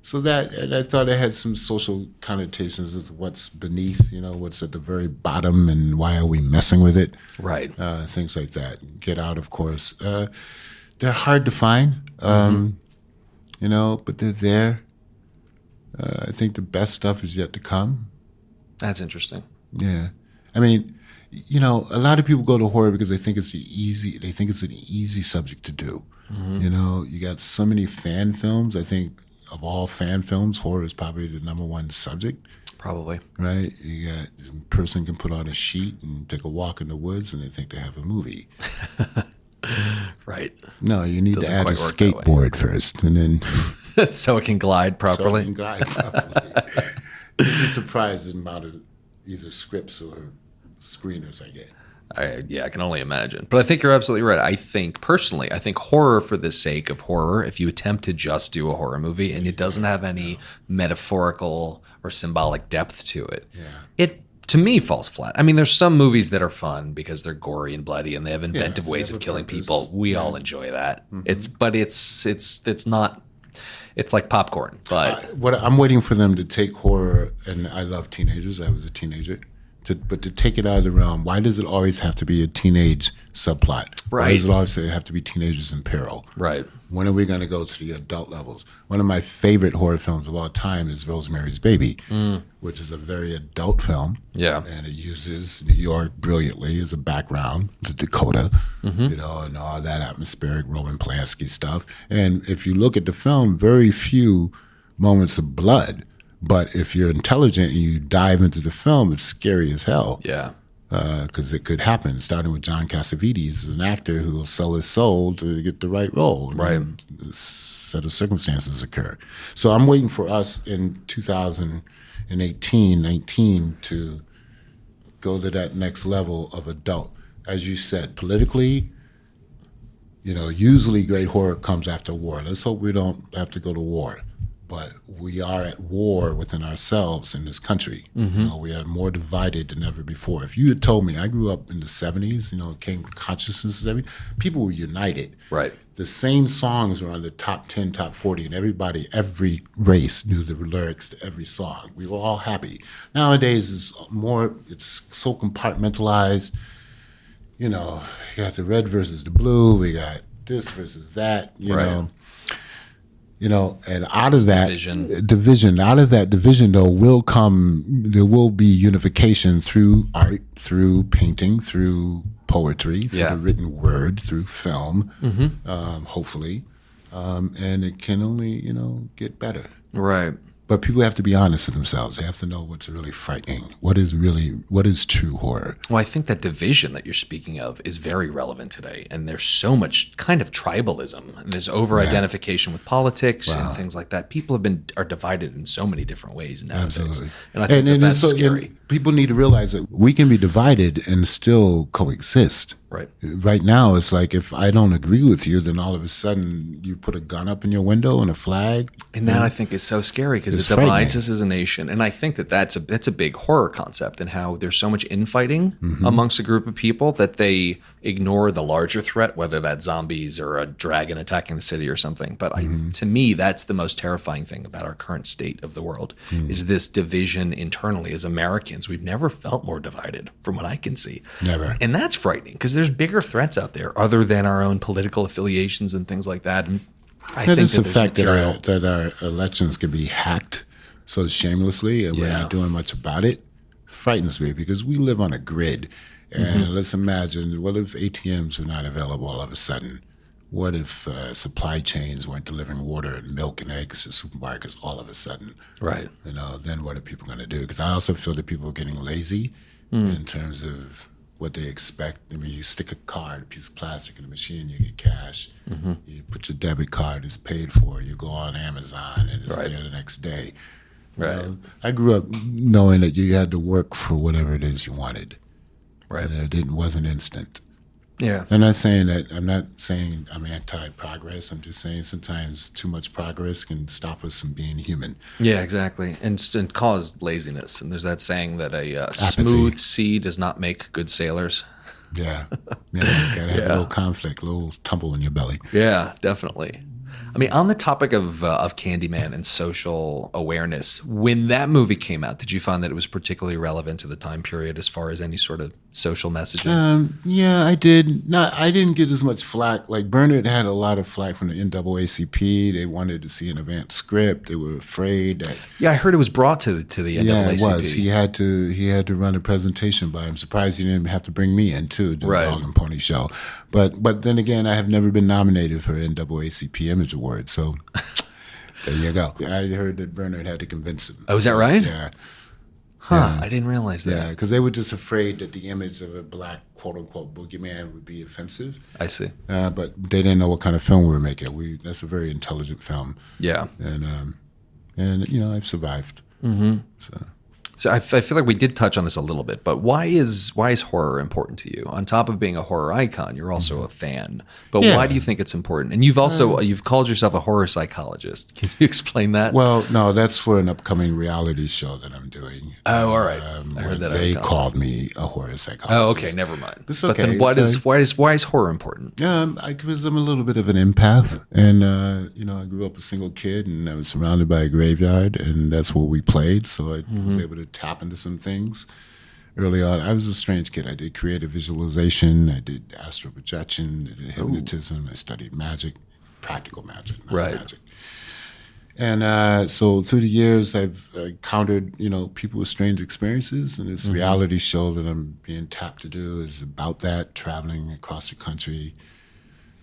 [SPEAKER 3] so that, and I thought it had some social connotations of what's beneath, what's at the very bottom, and why are we messing with it?
[SPEAKER 2] Right.
[SPEAKER 3] Things like that. Get Out, of course. They're hard to find, but they're there. I think the best stuff is yet to come.
[SPEAKER 2] That's interesting.
[SPEAKER 3] Yeah. I mean, a lot of people go to horror because they think it's an easy subject to do. You got so many fan films. I think of all fan films, horror is probably the number one subject.
[SPEAKER 2] Probably.
[SPEAKER 3] Right? You got a person can put on a sheet and take a walk in the woods and they think they have a movie.
[SPEAKER 2] Right.
[SPEAKER 3] No, you need to add a skateboard first, and then
[SPEAKER 2] so it can glide properly.
[SPEAKER 3] You'd be surprised at the amount of either scripts or screeners I get.
[SPEAKER 2] I can only imagine. But I think you're absolutely right. I think horror for the sake of horror, if you attempt to just do a horror movie and it doesn't have any metaphorical or symbolic depth to it, it, to me, falls flat. I mean, there's some movies that are fun because they're gory and bloody and they have inventive ways of killing people. We all enjoy that. It's not... It's like popcorn, but...
[SPEAKER 3] I'm waiting for them to take horror, and I love teenagers. I was a teenager. But to take it out of the realm, why does it always have to be a teenage subplot?
[SPEAKER 2] Right.
[SPEAKER 3] Why does it always have to be teenagers in peril?
[SPEAKER 2] Right.
[SPEAKER 3] When are we going to go to the adult levels? One of my favorite horror films of all time is Rosemary's Baby, which is a very adult film.
[SPEAKER 2] Yeah.
[SPEAKER 3] And it uses New York brilliantly as a background, the Dakota, and all that atmospheric Roman Polanski stuff. And if you look at the film, very few moments of blood. But if you're intelligent and you dive into the film, it's scary as hell.
[SPEAKER 2] Yeah.
[SPEAKER 3] Because it could happen, starting with John Cassavetes, an actor who will sell his soul to get the right role.
[SPEAKER 2] Right.
[SPEAKER 3] And a set of circumstances occur. So I'm waiting for us in 2018, 19 to go to that next level of adult. As you said, politically, usually great horror comes after war. Let's hope we don't have to go to war. But we are at war within ourselves in this country. We are more divided than ever before. If you had told me, I grew up in the 70s, came consciousness, people were united.
[SPEAKER 2] Right.
[SPEAKER 3] The same songs were on the top 10, top 40, and every race knew the lyrics to every song. We were all happy. Nowadays, it's so compartmentalized. You got the red versus the blue, we got this versus that, you know. And out of that division, there will be unification through art, through painting, through poetry, through the written word, through film, hopefully. And it can only, get better.
[SPEAKER 2] Right.
[SPEAKER 3] But people have to be honest with themselves. They have to know what's really frightening. What is true horror?
[SPEAKER 2] Well, I think that division that you're speaking of is very relevant today. And there's so much kind of tribalism. And there's over-identification with politics and things like that. People are divided in so many different ways nowadays.
[SPEAKER 3] Absolutely.
[SPEAKER 2] And I think that's scary.
[SPEAKER 3] People need to realize that we can be divided and still coexist.
[SPEAKER 2] Right.
[SPEAKER 3] Right now, it's like if I don't agree with you, then all of a sudden you put a gun up in your window and a flag.
[SPEAKER 2] And that I think is so scary because it divides us as a nation. And I think that's a big horror concept, and how there's so much infighting amongst a group of people that they ignore the larger threat, whether that's zombies or a dragon attacking the city or something. But to me, that's the most terrifying thing about our current state of the world is this division internally. As Americans, we've never felt more divided from what I can see.
[SPEAKER 3] Never.
[SPEAKER 2] And that's frightening because there's bigger threats out there other than our own political affiliations and things like that. And I think
[SPEAKER 3] it's
[SPEAKER 2] that
[SPEAKER 3] the fact that our elections can be hacked so shamelessly and we're not doing much about it. Frightens me because we live on a grid. And let's imagine, what if ATMs were not available all of a sudden? What if supply chains weren't delivering water and milk and eggs to supermarkets all of a sudden?
[SPEAKER 2] Right.
[SPEAKER 3] Then what are people going to do? Because I also feel that people are getting lazy in terms of what they expect. I mean, you stick a piece of plastic in a machine, you get cash. You put your debit card, it's paid for. You go on Amazon and it's there the next day.
[SPEAKER 2] Right.
[SPEAKER 3] I grew up knowing that you had to work for whatever it is you wanted.
[SPEAKER 2] Right.
[SPEAKER 3] And it wasn't instant.
[SPEAKER 2] Yeah.
[SPEAKER 3] I'm not saying I'm anti-progress. I'm just saying sometimes too much progress can stop us from being human.
[SPEAKER 2] Yeah, exactly. And cause laziness. And there's that saying that a smooth sea does not make good sailors.
[SPEAKER 3] Yeah. Yeah. You gotta have a little conflict, a little tumble in your belly.
[SPEAKER 2] Yeah, definitely. I mean, on the topic of Candyman and social awareness, when that movie came out, did you find that it was particularly relevant to the time period as far as any sort of social messaging?
[SPEAKER 3] Yeah, I did. I didn't get as much flack. Like Bernard had a lot of flack from the NAACP. They wanted to see an advanced script. They were afraid that.
[SPEAKER 2] Yeah, I heard it was brought to the NAACP.
[SPEAKER 3] Yeah, it was. He had to run a presentation, but I'm surprised he didn't have to bring me in too, the Dog and Pony show. But then again, I have never been nominated for NAACP Image Award, so there you go. I heard that Bernard had to convince him.
[SPEAKER 2] Oh, is that right?
[SPEAKER 3] Yeah.
[SPEAKER 2] Huh,
[SPEAKER 3] Yeah.
[SPEAKER 2] I didn't realize that.
[SPEAKER 3] Yeah, because they were just afraid that the image of a black quote-unquote boogeyman would be offensive.
[SPEAKER 2] I see.
[SPEAKER 3] But they didn't know what kind of film we were making. That's a very intelligent film.
[SPEAKER 2] Yeah.
[SPEAKER 3] And I've survived.
[SPEAKER 2] Mm-hmm.
[SPEAKER 3] So
[SPEAKER 2] I feel like we did touch on this a little bit, but why is horror important to you? On top of being a horror icon, you're also a fan. But why do you think it's important? And you've also you've called yourself a horror psychologist. Can you explain that?
[SPEAKER 3] Well, no, that's for an upcoming reality show that I'm doing.
[SPEAKER 2] Oh, all right. I heard that.
[SPEAKER 3] They called me a horror psychologist.
[SPEAKER 2] Oh, okay. Never mind.
[SPEAKER 3] It's
[SPEAKER 2] But
[SPEAKER 3] okay.
[SPEAKER 2] then why is horror important?
[SPEAKER 3] Because I'm a little bit of an empath, and I grew up a single kid, and I was surrounded by a graveyard, and that's where we played. So I was able to tap into some things early on. I was a strange kid. I did creative visualization. I did astral projection. I did hypnotism. I studied magic, practical magic, not magic. And so through the years, I've encountered, people with strange experiences. And this reality show that I'm being tapped to do is about that, traveling across the country,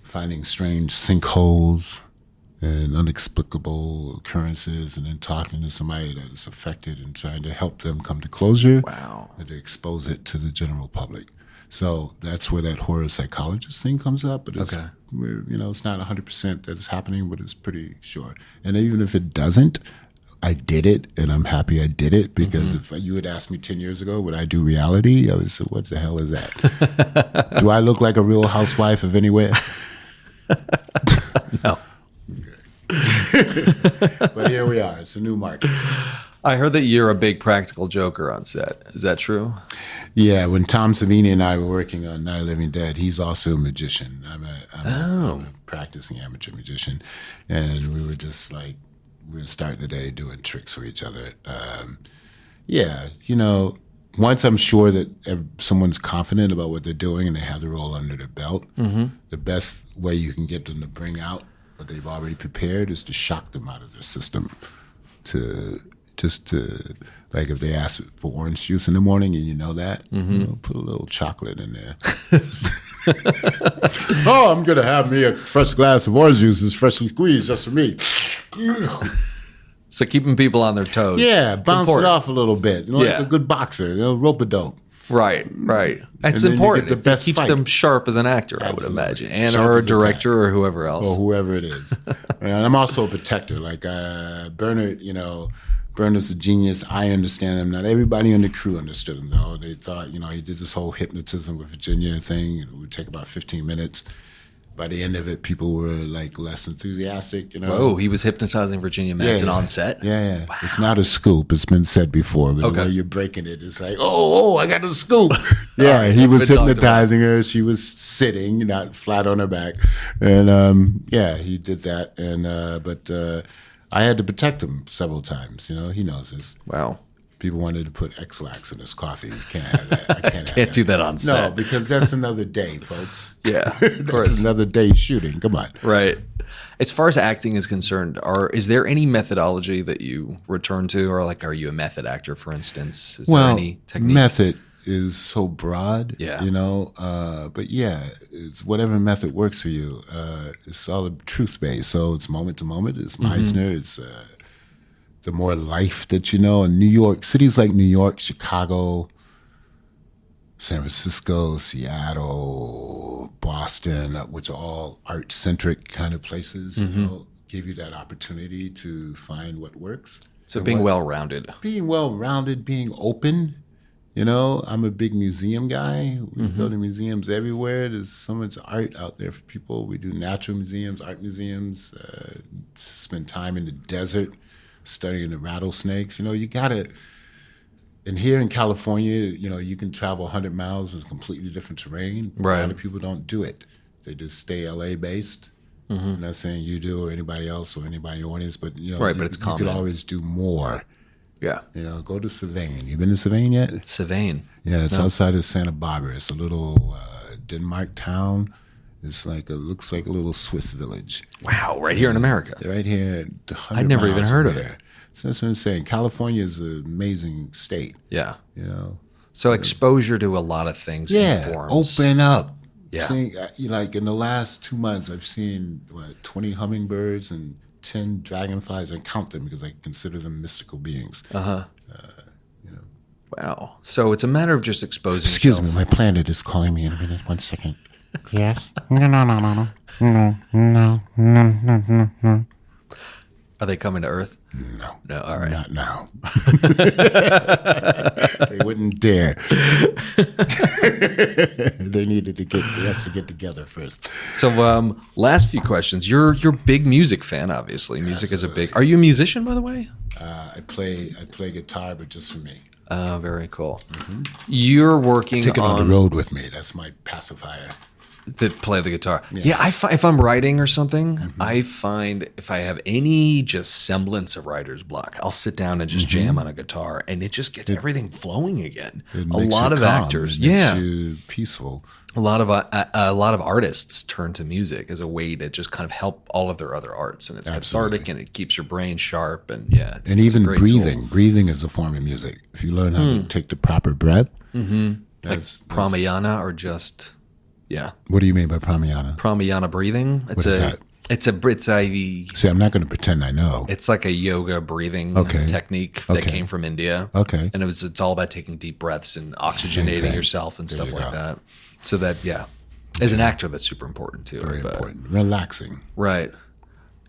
[SPEAKER 3] finding strange sinkholes and inexplicable occurrences, and then talking to somebody that is affected and trying to help them come to closure.
[SPEAKER 2] Wow.
[SPEAKER 3] And to expose it to the general public. So that's where that horror psychologist thing comes up. But it's, it's not 100% that it's happening, but it's pretty sure. And even if it doesn't, I did it, and I'm happy I did it, because if you had asked me 10 years ago, would I do reality? I would say, what the hell is that? Do I look like a real housewife of anywhere?
[SPEAKER 2] No.
[SPEAKER 3] But here we are. It's a new market.
[SPEAKER 2] I heard that you're a big practical joker on set. Is that true?
[SPEAKER 3] Yeah, when Tom Savini and I were working on Night of the Living Dead, he's also a magician. I'm a practicing amateur magician. And we were just like, we would start the day doing tricks for each other. Once I'm sure that someone's confident about what they're doing and they have the role under their belt, the best way you can get them to bring out what they've already prepared is to shock them out of their system. Like if they ask for orange juice in the morning and you know that, put a little chocolate in there. Oh, I'm going to have me a fresh glass of orange juice that's freshly squeezed just for me.
[SPEAKER 2] So keeping people on their toes.
[SPEAKER 3] Yeah, bounce it off a little bit. Like a good boxer, rope-a-dope.
[SPEAKER 2] Right. That's important. It keeps them sharp as an actor, I would imagine, and or a director or whoever else.
[SPEAKER 3] Or whoever it is. And I'm also a protector. Like Bernard, Bernard's a genius. I understand him. Not everybody on the crew understood him, though. They thought, he did this whole hypnotism with Virginia thing. It would take about 15 minutes. By the end of it, people were like less enthusiastic,
[SPEAKER 2] Whoa, he was hypnotizing Virginia Madsen on set?
[SPEAKER 3] Yeah. Wow. It's not a scoop. It's been said before, but the way you're breaking it, it's like, I got a scoop. He was hypnotizing her. She was sitting, not flat on her back. And he did that. And but I had to protect him several times. He knows this.
[SPEAKER 2] Wow.
[SPEAKER 3] People wanted to put X-Lax in his coffee. You can't have that. I
[SPEAKER 2] can't do that on set.
[SPEAKER 3] No, because that's another day, folks.
[SPEAKER 2] Yeah, of
[SPEAKER 3] that's
[SPEAKER 2] course.
[SPEAKER 3] Another day shooting. Come on.
[SPEAKER 2] Right. As far as acting is concerned, is there any methodology that you return to, or are you a method actor, for instance? Is there any technique?
[SPEAKER 3] Method is so broad.
[SPEAKER 2] Yeah.
[SPEAKER 3] But it's whatever method works for you. It's all truth based, so it's moment to moment. It's Meisner. It's the more life that in New York, cities like New York, Chicago, San Francisco, Seattle, Boston, which are all art-centric kind of places, give you that opportunity to find what works.
[SPEAKER 2] So being well-rounded.
[SPEAKER 3] Being well-rounded, being open, You know, I'm a big museum guy. We're building museums everywhere. There's so much art out there for people. We do natural museums, art museums, spend time in the desert studying the rattlesnakes. You know, you got to, and here in California, you know, you can travel 100 miles. It's completely different terrain.
[SPEAKER 2] Right.
[SPEAKER 3] A lot of people don't do it. They just stay LA based. I'm not saying you do or anybody else or anybody in the audience, but, you know,
[SPEAKER 2] Right, but it's
[SPEAKER 3] you
[SPEAKER 2] common.
[SPEAKER 3] could always do more.
[SPEAKER 2] Yeah.
[SPEAKER 3] You know, go to Sylvain. You been to Sylvain yet?
[SPEAKER 2] Sylvain.
[SPEAKER 3] Yeah, it's outside of Santa Barbara. It's a little Denmark town. It's like looks like a little Swiss village.
[SPEAKER 2] Wow, right here in America.
[SPEAKER 3] Right here.
[SPEAKER 2] I'd never even heard of it.
[SPEAKER 3] So that's what I'm saying. California is an amazing state.
[SPEAKER 2] Yeah.
[SPEAKER 3] You know.
[SPEAKER 2] So exposure to a lot of things informs.
[SPEAKER 3] Open up.
[SPEAKER 2] Yeah.
[SPEAKER 3] Seeing, like in the last 2 months, I've seen 20 hummingbirds and 10 dragonflies. I count them because I consider them mystical beings. You know.
[SPEAKER 2] Wow. So it's a matter of just exposing
[SPEAKER 3] Excuse
[SPEAKER 2] yourself.
[SPEAKER 3] me, my planet is calling me in a minute. 1 second.
[SPEAKER 4] Yes. No.
[SPEAKER 2] Are they coming to Earth?
[SPEAKER 3] No.
[SPEAKER 2] No, all right.
[SPEAKER 3] Not now. They wouldn't dare. They needed to get together first.
[SPEAKER 2] So last few questions. You're a big music fan, obviously. Music is a big... Are you a musician, by the way?
[SPEAKER 3] I play guitar, but just for me.
[SPEAKER 2] Oh, very cool. You're working
[SPEAKER 3] Take it on the road with me. That's my pacifier.
[SPEAKER 2] That play the guitar. Yeah, if I'm writing or something, I find if I have any just semblance of writer's block, I'll sit down and just jam on a guitar, and it just gets everything flowing again.
[SPEAKER 3] It
[SPEAKER 2] A
[SPEAKER 3] makes
[SPEAKER 2] lot
[SPEAKER 3] you
[SPEAKER 2] of
[SPEAKER 3] calm.
[SPEAKER 2] actors,
[SPEAKER 3] It makes you peaceful.
[SPEAKER 2] a lot of artists turn to music as a way to just kind of help all of their other arts, and it's cathartic and it keeps your brain sharp, and it's
[SPEAKER 3] And
[SPEAKER 2] a
[SPEAKER 3] even
[SPEAKER 2] great
[SPEAKER 3] breathing.
[SPEAKER 2] tool.
[SPEAKER 3] Breathing is a form of music. If you learn how to take the proper breath, that's
[SPEAKER 2] Pranayama or just
[SPEAKER 3] What do you mean by pranayama?
[SPEAKER 2] Pranayama breathing. It's
[SPEAKER 3] What is that?
[SPEAKER 2] It's a
[SPEAKER 3] See, I'm not going to pretend I know.
[SPEAKER 2] It's like a yoga breathing technique that came from India.
[SPEAKER 3] Okay.
[SPEAKER 2] And it's all about taking deep breaths and oxygenating yourself and stuff
[SPEAKER 3] you
[SPEAKER 2] like
[SPEAKER 3] go.
[SPEAKER 2] that. So that, as an actor, that's super important too.
[SPEAKER 3] Very important. Relaxing.
[SPEAKER 2] Right.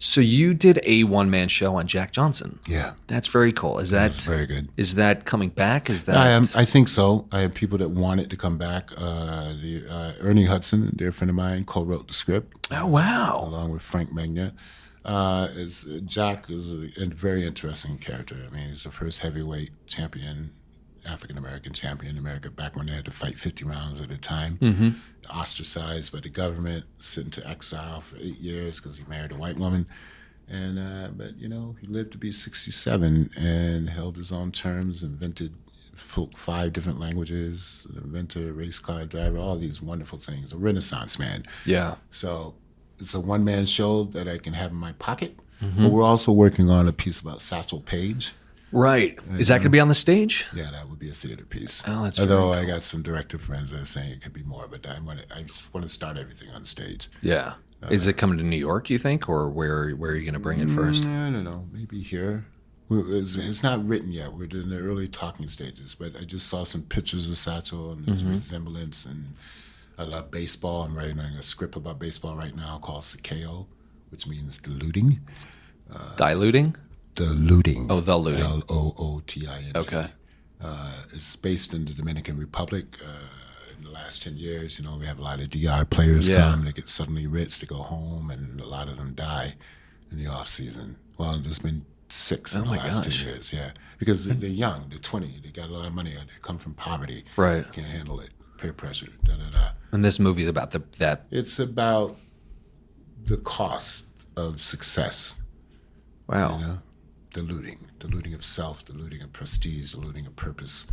[SPEAKER 2] So you did a one-man show on Jack Johnson.
[SPEAKER 3] Yeah.
[SPEAKER 2] That's very cool. Is that
[SPEAKER 3] That's very good.
[SPEAKER 2] Is that coming back? Is that
[SPEAKER 3] I think so. I have people that want it to come back. Ernie Hudson, a dear friend of mine, co-wrote the script.
[SPEAKER 2] Oh wow.
[SPEAKER 3] Along with Frank Magna. Jack is a very interesting character. I mean, he's the first heavyweight champion, African-American champion in America, back when they had to fight 50 rounds at a time. Ostracized by the government, sent into exile for 8 years because he married a white woman. And but he lived to be 67 and held his own terms, invented 5 different languages, inventor, race car driver, all these wonderful things. A Renaissance man.
[SPEAKER 2] Yeah.
[SPEAKER 3] So it's a one-man show that I can have in my pocket. But we're also working on a piece about Satchel Paige.
[SPEAKER 2] Right. Is that going to be on the stage?
[SPEAKER 3] Yeah, that would be a theater piece.
[SPEAKER 2] Oh, that's
[SPEAKER 3] Although
[SPEAKER 2] very
[SPEAKER 3] I got some director friends that are saying it could be more, but I just want to start everything on stage.
[SPEAKER 2] Yeah. Is it coming to New York, you think, or where are you going to bring it first?
[SPEAKER 3] I don't know. Maybe here. It's not written yet. We're in the early talking stages, but I just saw some pictures of Satchel and his resemblance, and I love baseball. I'm writing a script about baseball right now called Sakeo, which means diluting.
[SPEAKER 2] Diluting?
[SPEAKER 3] Diluting.
[SPEAKER 2] Oh, the looting.
[SPEAKER 3] Looting.
[SPEAKER 2] Okay.
[SPEAKER 3] It's based in the Dominican Republic. In the last 10 years, we have a lot of DR players come. They get suddenly rich to go home, and a lot of them die in the off season. Well, there's been 6 in the last 2 years. Yeah, because they're young. They're 20. They got a lot of money. They come from poverty.
[SPEAKER 2] Right.
[SPEAKER 3] Can't handle it. Peer pressure. Da da da.
[SPEAKER 2] And this movie is about that.
[SPEAKER 3] It's about the cost of success.
[SPEAKER 2] Wow.
[SPEAKER 3] Diluting of self, diluting of prestige, diluting of purpose.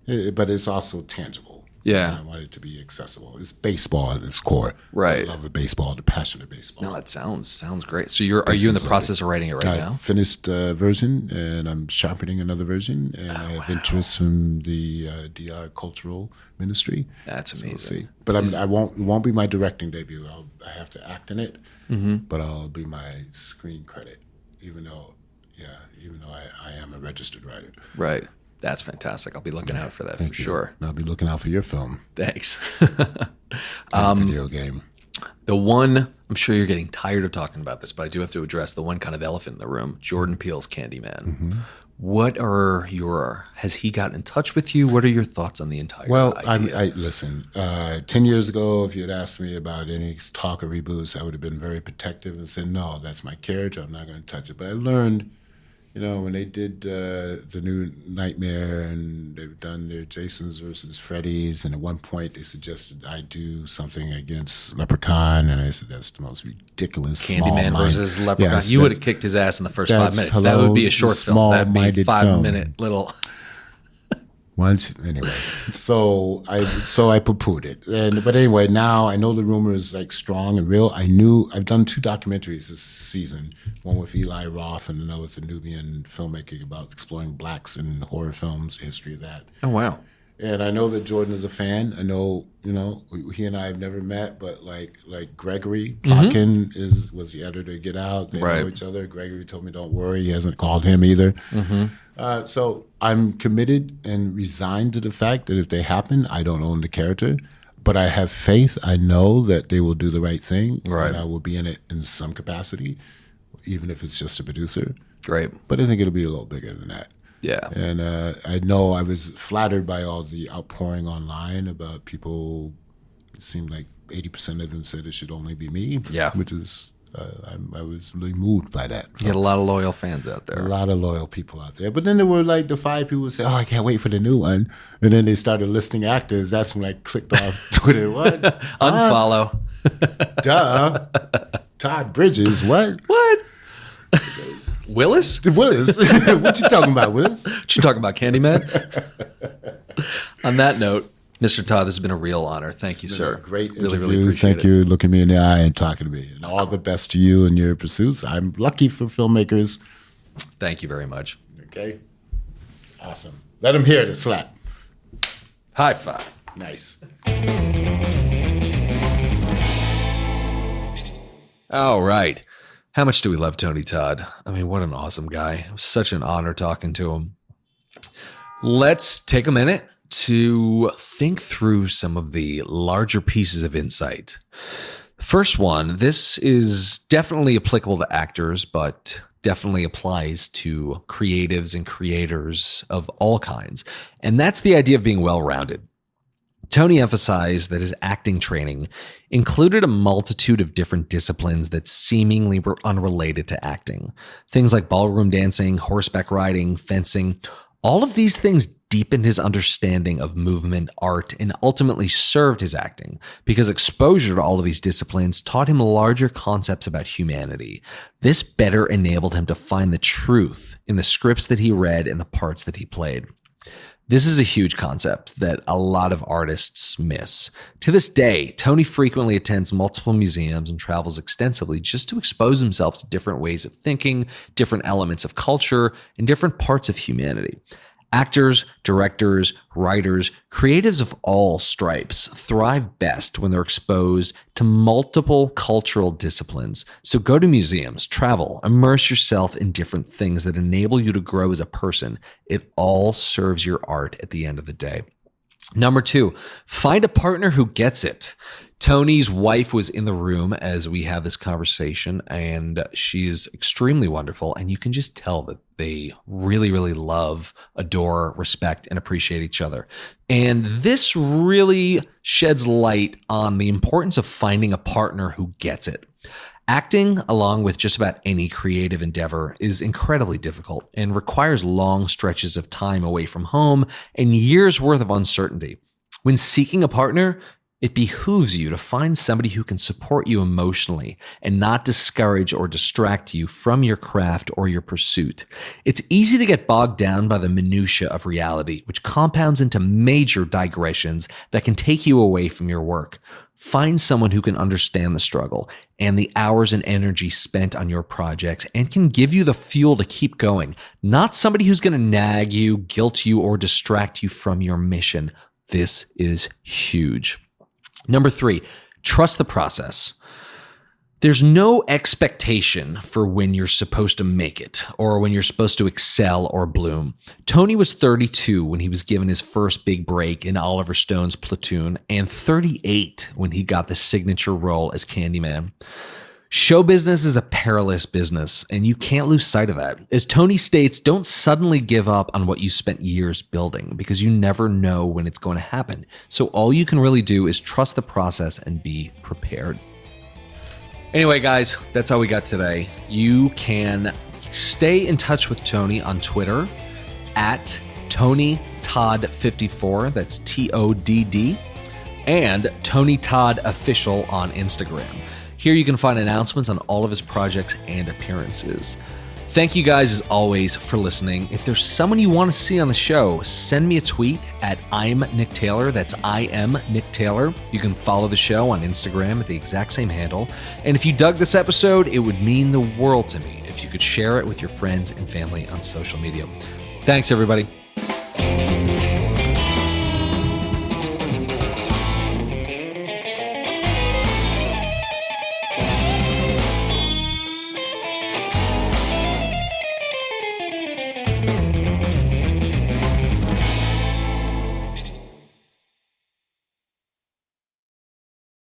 [SPEAKER 3] But it's also tangible.
[SPEAKER 2] Yeah.
[SPEAKER 3] I want it to be accessible. It's baseball at its core.
[SPEAKER 2] Right.
[SPEAKER 3] The love of baseball, the passion of baseball.
[SPEAKER 2] No, that sounds great. So are you in the process of writing it right now?
[SPEAKER 3] I finished a version, and I'm sharpening another version, and I have interest from the DR Cultural Ministry.
[SPEAKER 2] That's amazing.
[SPEAKER 3] We'll see. But it won't be my directing debut. I have to act in it, but I'll be my screen credit, even though I am a registered writer.
[SPEAKER 2] Right. That's fantastic. I'll be looking out for that for sure.
[SPEAKER 3] And I'll be looking out for your film.
[SPEAKER 2] Thanks.
[SPEAKER 3] Video game.
[SPEAKER 2] The one, I'm sure you're getting tired of talking about this, but I do have to address the one kind of elephant in the room, Jordan Peele's Candyman. Has he gotten in touch with you? What are your thoughts on the entire idea?
[SPEAKER 3] I listen, 10 years ago, if you had asked me about any talk of reboots, I would have been very protective and said, no, that's my character. I'm not going to touch it. But I learned, when they did the new Nightmare and they've done their Jasons versus Freddy's, and at one point they suggested I do something against Leprechaun, and I said, that's the most ridiculous.
[SPEAKER 2] Candyman versus Leprechaun.
[SPEAKER 3] Yes,
[SPEAKER 2] you would have kicked his ass in the first 5 minutes. That would be a short film. That'd be 5-minute little...
[SPEAKER 3] Once anyway, so I poo-pooed it. But anyway, now I know the rumor is like strong and real. I've done 2 documentaries this season, one with Eli Roth and another with the Nubian filmmaking about exploring blacks in horror films, the history of that.
[SPEAKER 2] Oh wow!
[SPEAKER 3] And I know that Jordan is a fan. I know, he and I have never met, but like Gregory Plotkin was the editor of Get Out. They know each other. Gregory told me, don't worry, he hasn't called him either. So I'm committed and resigned to the fact that if they happen, I don't own the character, but I have faith. I know that they will do the right thing, and I will be in it in some capacity, even if it's just a producer.
[SPEAKER 2] Great.
[SPEAKER 3] But I think it'll be a little bigger than that.
[SPEAKER 2] Yeah.
[SPEAKER 3] And I know I was flattered by all the outpouring online about people. It seemed like 80% of them said it should only be me.
[SPEAKER 2] Yeah.
[SPEAKER 3] Which is, I was really moved by that.
[SPEAKER 2] You get a lot of loyal fans out there.
[SPEAKER 3] A lot of loyal people out there. But then there were like the 5 people who said, oh, I can't wait for the new one. And then they started listing actors. That's when I clicked off Twitter. What?
[SPEAKER 2] Unfollow.
[SPEAKER 3] Duh. Todd Bridges. What?
[SPEAKER 2] What? Willis?
[SPEAKER 3] Willis? What you talking about, Willis?
[SPEAKER 2] What you talking about, Candyman? On that note, Mr. Todd, this has been a real honor. Thank you, sir.
[SPEAKER 3] Great interview.
[SPEAKER 2] Really appreciate it.
[SPEAKER 3] Thank you looking me in the eye and talking to me. And all the best to you and your pursuits. I'm lucky for filmmakers.
[SPEAKER 2] Thank you very much.
[SPEAKER 3] Okay. Awesome. Let them hear the slap.
[SPEAKER 2] High five.
[SPEAKER 3] Nice.
[SPEAKER 2] All right. How much do we love Tony Todd? I mean, what an awesome guy. It was such an honor talking to him. Let's take a minute to think through some of the larger pieces of insight. First one, this is definitely applicable to actors, but definitely applies to creatives and creators of all kinds. And that's the idea of being well-rounded. Tony emphasized that his acting training included a multitude of different disciplines that seemingly were unrelated to acting. Things like ballroom dancing, horseback riding, fencing. All of these things deepened his understanding of movement, art, and ultimately served his acting because exposure to all of these disciplines taught him larger concepts about humanity. This better enabled him to find the truth in the scripts that he read and the parts that he played. This is a huge concept that a lot of artists miss. To this day, Tony frequently attends multiple museums and travels extensively just to expose himself to different ways of thinking, different elements of culture, and different parts of humanity. Actors, directors, writers, creatives of all stripes thrive best when they're exposed to multiple cultural disciplines. So go to museums, travel, immerse yourself in different things that enable you to grow as a person. It all serves your art at the end of the day. Number 2, find a partner who gets it. Tony's wife was in the room as we had this conversation, and she's extremely wonderful. And you can just tell that they really, really love, adore, respect, and appreciate each other. And this really sheds light on the importance of finding a partner who gets it. Acting, along with just about any creative endeavor, is incredibly difficult and requires long stretches of time away from home and years worth of uncertainty. When seeking a partner, it behooves you to find somebody who can support you emotionally and not discourage or distract you from your craft or your pursuit. It's easy to get bogged down by the minutia of reality, which compounds into major digressions that can take you away from your work. Find someone who can understand the struggle and the hours and energy spent on your projects and can give you the fuel to keep going, not somebody who's going to nag you, guilt you, or distract you from your mission. This is huge. Number 3, trust the process. There's no expectation for when you're supposed to make it or when you're supposed to excel or bloom. Tony was 32 when he was given his first big break in Oliver Stone's Platoon and 38 when he got the signature role as Candyman. Show business is a perilous business, and you can't lose sight of that. As Tony states, don't suddenly give up on what you spent years building because you never know when it's going to happen. So all you can really do is trust the process and be prepared. Anyway, guys, that's all we got today. You can stay in touch with Tony on Twitter at Tony Todd 54. That's TODD. And Tony Todd Official on Instagram. Here you can find announcements on all of his projects and appearances. Thank you guys, as always, for listening. If there's someone you want to see on the show, send me a tweet at I'm Nick Taylor. That's I am Nick Taylor. You can follow the show on Instagram at the exact same handle. And if you dug this episode, it would mean the world to me if you could share it with your friends and family on social media. Thanks, everybody.